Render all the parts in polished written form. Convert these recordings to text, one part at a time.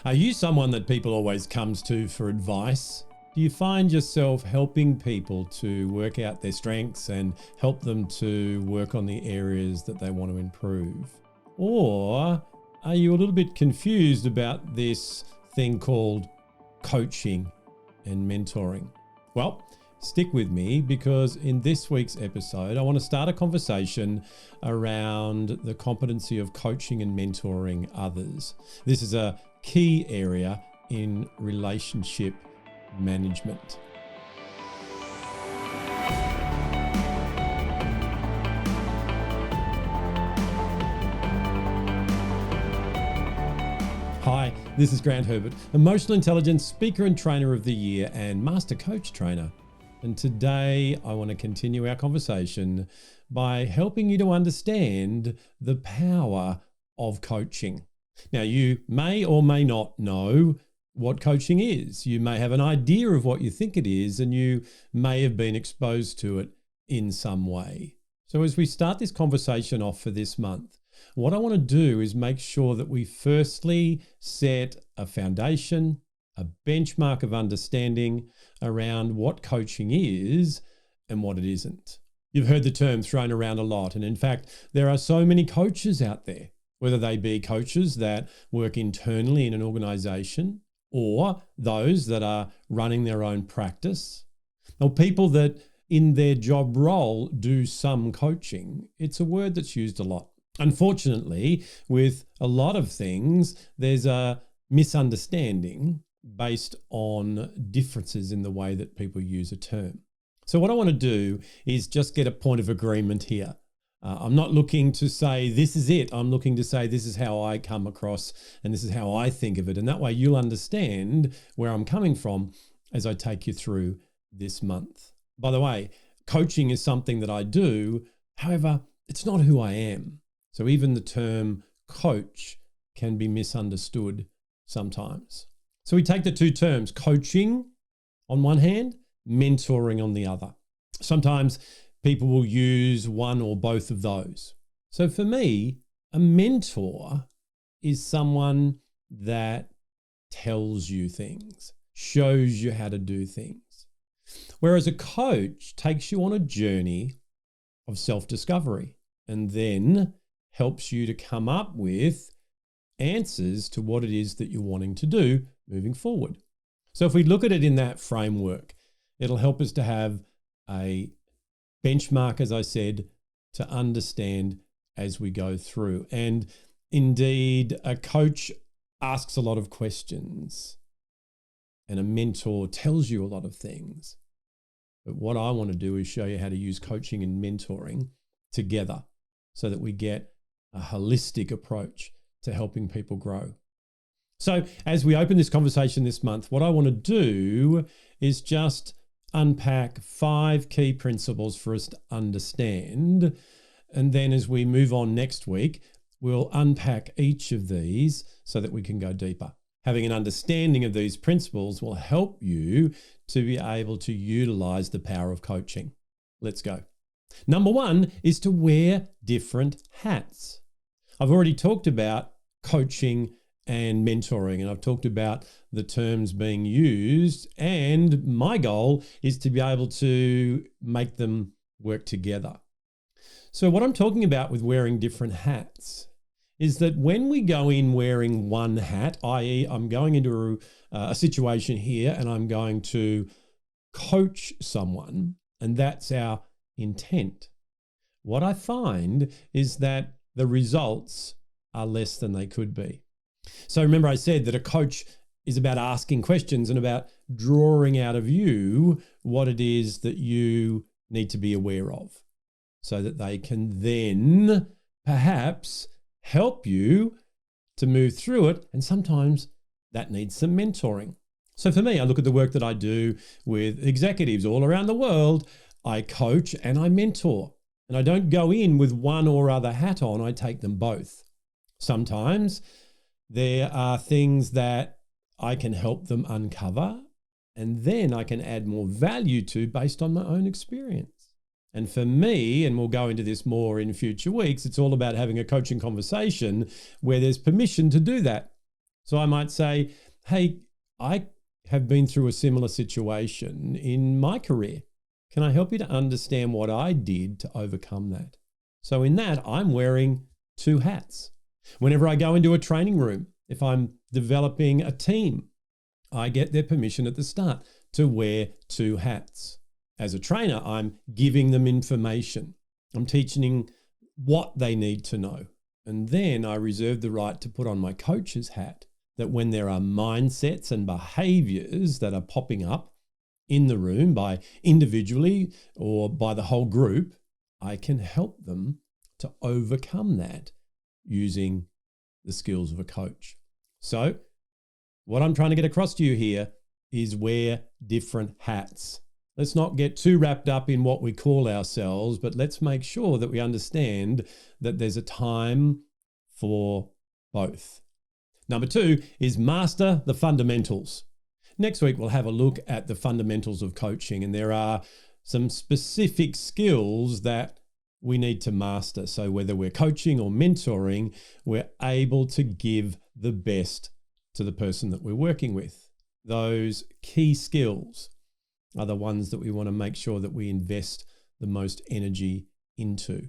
Are you someone that people always comes to for advice? Do you find yourself helping people to work out their strengths and help them to work on the areas that they want to improve? Or are you a little bit confused about this thing called coaching and mentoring? Well, stick with me, because in this week's episode, I want to start a conversation around the competency of coaching and mentoring others. This is a key area in relationship management. Hi, this is Grant Herbert, Emotional Intelligence Speaker and Trainer of the Year and Master Coach Trainer. And today I want to continue our conversation by helping you to understand the power of coaching. Now, you may or may not know what coaching is. You may have an idea of what you think it is, and you may have been exposed to it in some way. So as we start this conversation off for this month, what I want to do is make sure that we firstly set a foundation, a benchmark of understanding around what coaching is and what it isn't. You've heard the term thrown around a lot, and in fact, there are so many coaches out there, whether they be coaches that work internally in an organization or those that are running their own practice, or people that in their job role do some coaching. It's a word that's used a lot. Unfortunately, with a lot of things, there's a misunderstanding based on differences in the way that people use a term. So what I want to do is just get a point of agreement here. I'm not looking to say this is it. I'm looking to say this is how I come across and this is how I think of it. And that way you'll understand where I'm coming from as I take you through this month. By the way, coaching is something that I do. However, it's not who I am. So even the term coach can be misunderstood sometimes. So we take the two terms, coaching on one hand, mentoring on the other. Sometimes people will use one or both of those. So for me, a mentor is someone that tells you things, shows you how to do things. Whereas a coach takes you on a journey of self-discovery and then helps you to come up with answers to what it is that you're wanting to do moving forward. So if we look at it in that framework, it'll help us to have a benchmark, as I said, to understand as we go through. And indeed, a coach asks a lot of questions and a mentor tells you a lot of things. But what I want to do is show you how to use coaching and mentoring together so that we get a holistic approach to helping people grow. So as we open this conversation this month, what I want to do is just unpack 5 key principles for us to understand. And then as we move on next week, we'll unpack each of these so that we can go deeper. Having an understanding of these principles will help you to be able to utilize the power of coaching. Let's go. Number 1 is to wear different hats. I've already talked about coaching and mentoring, and I've talked about the terms being used, and my goal is to be able to make them work together. So what I'm talking about with wearing different hats is that when we go in wearing one hat, i.e. I'm going into a situation here and I'm going to coach someone, and that's our intent, what I find is that the results are less than they could be. So remember I said that a coach is about asking questions and about drawing out of you what it is that you need to be aware of so that they can then perhaps help you to move through it. And sometimes that needs some mentoring. So for me, I look at the work that I do with executives all around the world. I coach and I mentor. And I don't go in with one or other hat on, I take them both. Sometimes there are things that I can help them uncover, and then I can add more value to based on my own experience. And for me, and we'll go into this more in future weeks, it's all about having a coaching conversation where there's permission to do that. So I might say, hey, I have been through a similar situation in my career. Can I help you to understand what I did to overcome that? So in that, I'm wearing two hats. Whenever I go into a training room, if I'm developing a team, I get their permission at the start to wear two hats. As a trainer, I'm giving them information. I'm teaching what they need to know. And then I reserve the right to put on my coach's hat, that when there are mindsets and behaviors that are popping up in the room by individually or by the whole group, I can help them to overcome that using the skills of a coach. So what I'm trying to get across to you here is wear different hats. Let's not get too wrapped up in what we call ourselves, but let's make sure that we understand that there's a time for both. Number 2 is master the fundamentals. Next week, we'll have a look at the fundamentals of coaching, and there are some specific skills that we need to master. So whether we're coaching or mentoring, we're able to give the best to the person that we're working with. Those key skills are the ones that we want to make sure that we invest the most energy into.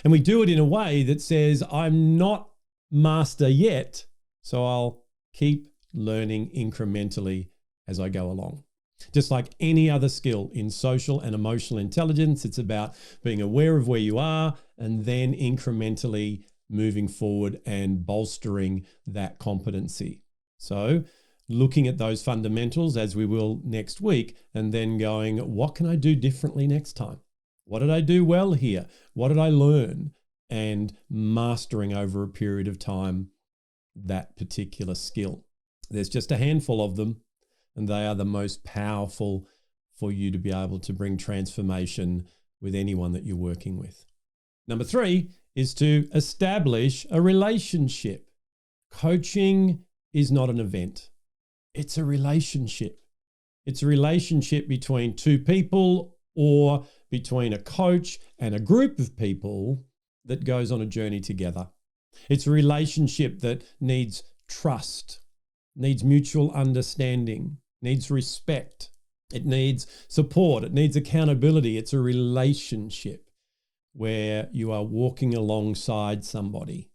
And we do it in a way that says, I'm not master yet, so I'll keep learning incrementally as I go along. Just like any other skill in social and emotional intelligence, it's about being aware of where you are and then incrementally moving forward and bolstering that competency. So looking at those fundamentals as we will next week, and then going, what can I do differently next time? What did I do well here? What did I learn? And mastering over a period of time that particular skill. There's just a handful of them, and they are the most powerful for you to be able to bring transformation with anyone that you're working with. Number 3 is to establish a relationship. Coaching is not an event. It's a relationship. It's a relationship between two people or between a coach and a group of people that goes on a journey together. It's a relationship that needs trust, needs mutual understanding, needs respect. It needs support. It needs accountability. It's a relationship where you are walking alongside somebody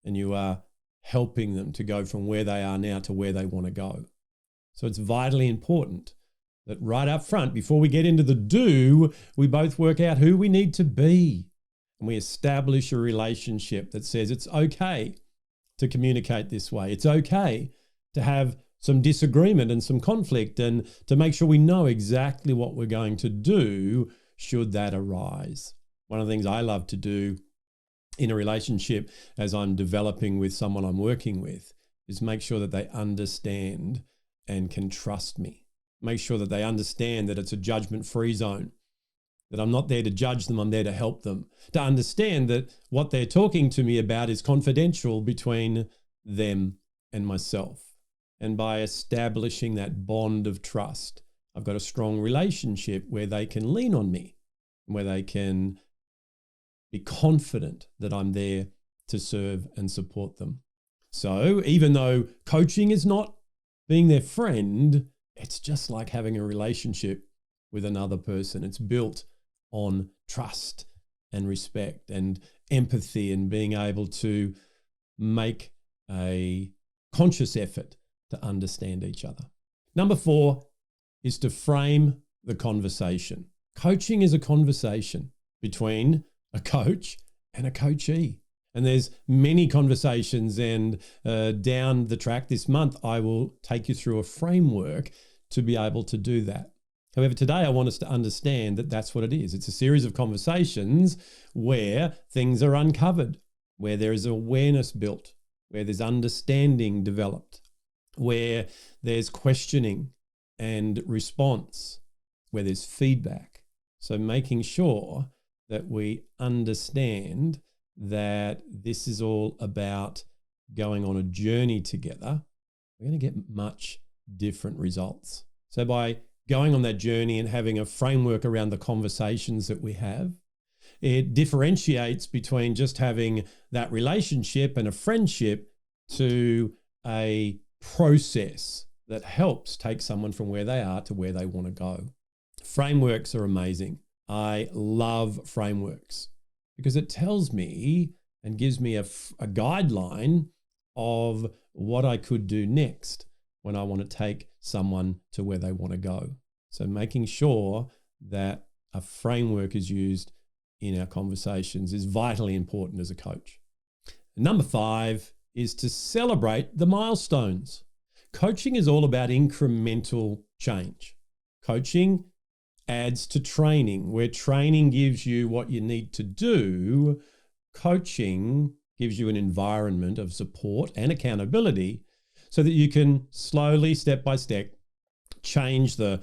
and you are helping them to go from where they are now to where they want to go. So it's vitally important that right up front, before we get into the do, we both work out who we need to be. And we establish a relationship that says it's okay to communicate this way. It's okay to have some disagreement and some conflict, and to make sure we know exactly what we're going to do should that arise. One of the things I love to do in a relationship as I'm developing with someone I'm working with is make sure that they understand and can trust me. Make sure that they understand that it's a judgment-free zone, that I'm not there to judge them, I'm there to help them, to understand that what they're talking to me about is confidential between them and myself. And by establishing that bond of trust, I've got a strong relationship where they can lean on me, where they can be confident that I'm there to serve and support them. So even though coaching is not being their friend, it's just like having a relationship with another person. It's built on trust and respect and empathy and being able to make a conscious effort to understand each other. Number 4 is to frame the conversation. Coaching is a conversation between a coach and a coachee. And there's many conversations, and down the track this month, I will take you through a framework to be able to do that. However, today I want us to understand that that's what it is. It's a series of conversations where things are uncovered, where there is awareness built, where there's understanding developed, where there's questioning and response, where there's feedback. So making sure that we understand that this is all about going on a journey together, we're going to get much different results. So by going on that journey and having a framework around the conversations that we have, it differentiates between just having that relationship and a friendship to a process that helps take someone from where they are to where they want to go. Frameworks are amazing. I love frameworks because it tells me and gives me a guideline of what I could do next when I want to take someone to where they want to go. So making sure that a framework is used in our conversations is vitally important as a coach. Number 5 is to celebrate the milestones. Coaching is all about incremental change. Coaching adds to training. Where training gives you what you need to do, coaching gives you an environment of support and accountability so that you can slowly, step by step, change the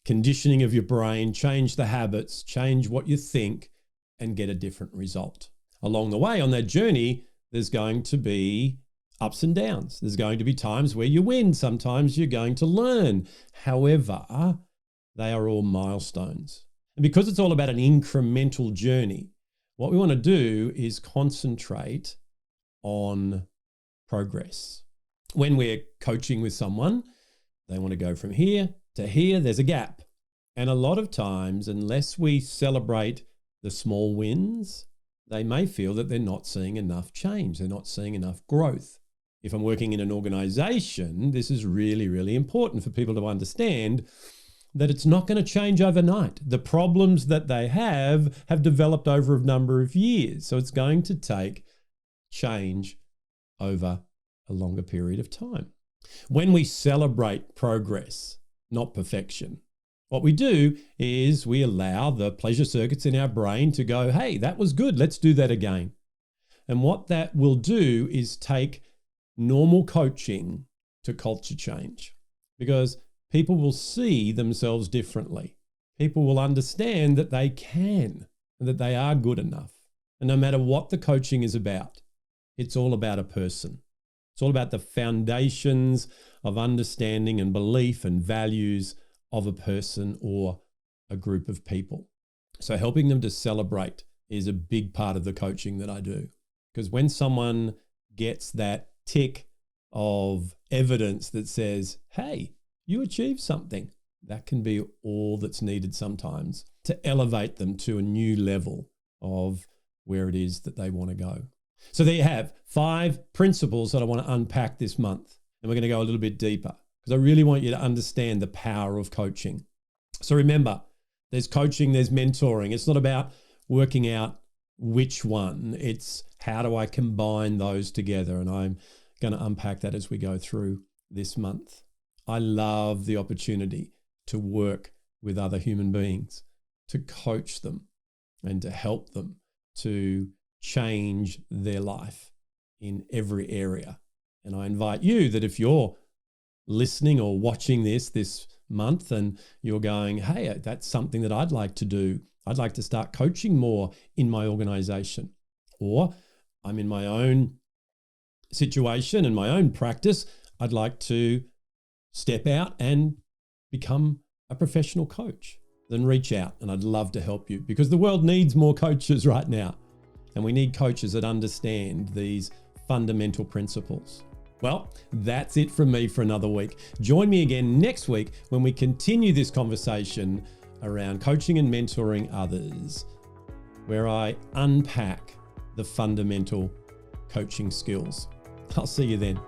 conditioning of your brain, change the habits, change what you think, and get a different result. Along the way on that journey, there's going to be ups and downs. There's going to be times where you win. Sometimes you're going to learn. However, they are all milestones. And because it's all about an incremental journey, what we want to do is concentrate on progress. When we're coaching with someone, they want to go from here to here, there's a gap. And a lot of times, unless we celebrate the small wins, they may feel that they're not seeing enough change. They're not seeing enough growth. If I'm working in an organization, this is really, really important for people to understand that it's not going to change overnight. The problems that they have developed over a number of years. So it's going to take change over a longer period of time. When we celebrate progress, not perfection, what we do is we allow the pleasure circuits in our brain to go, hey, that was good, let's do that again. And what that will do is take normal coaching to culture change, because people will see themselves differently. People will understand that they can and that they are good enough. And no matter what the coaching is about, it's all about a person. It's all about the foundations of understanding and belief and values of a person or a group of people. So helping them to celebrate is a big part of the coaching that I do. Because when someone gets that tick of evidence that says, hey, you achieved something, that can be all that's needed sometimes to elevate them to a new level of where it is that they want to go. So there you have 5 principles that I want to unpack this month. And we're going to go a little bit deeper because I really want you to understand the power of coaching. So remember, there's coaching, there's mentoring. It's not about working out which one. It's how do I combine those together? And I'm going to unpack that as we go through this month. I love the opportunity to work with other human beings, to coach them and to help them to change their life in every area. And I invite you that if you're listening or watching this month and you're going, hey, that's something that I'd like to do. I'd like to start coaching more in my organization. Or I'm in my own situation and my own practice. I'd like to step out and become a professional coach. Then reach out and I'd love to help you, because the world needs more coaches right now. And we need coaches that understand these fundamental principles. Well, that's it from me for another week. Join me again next week when we continue this conversation around coaching and mentoring others, where I unpack the fundamental coaching skills. I'll see you then.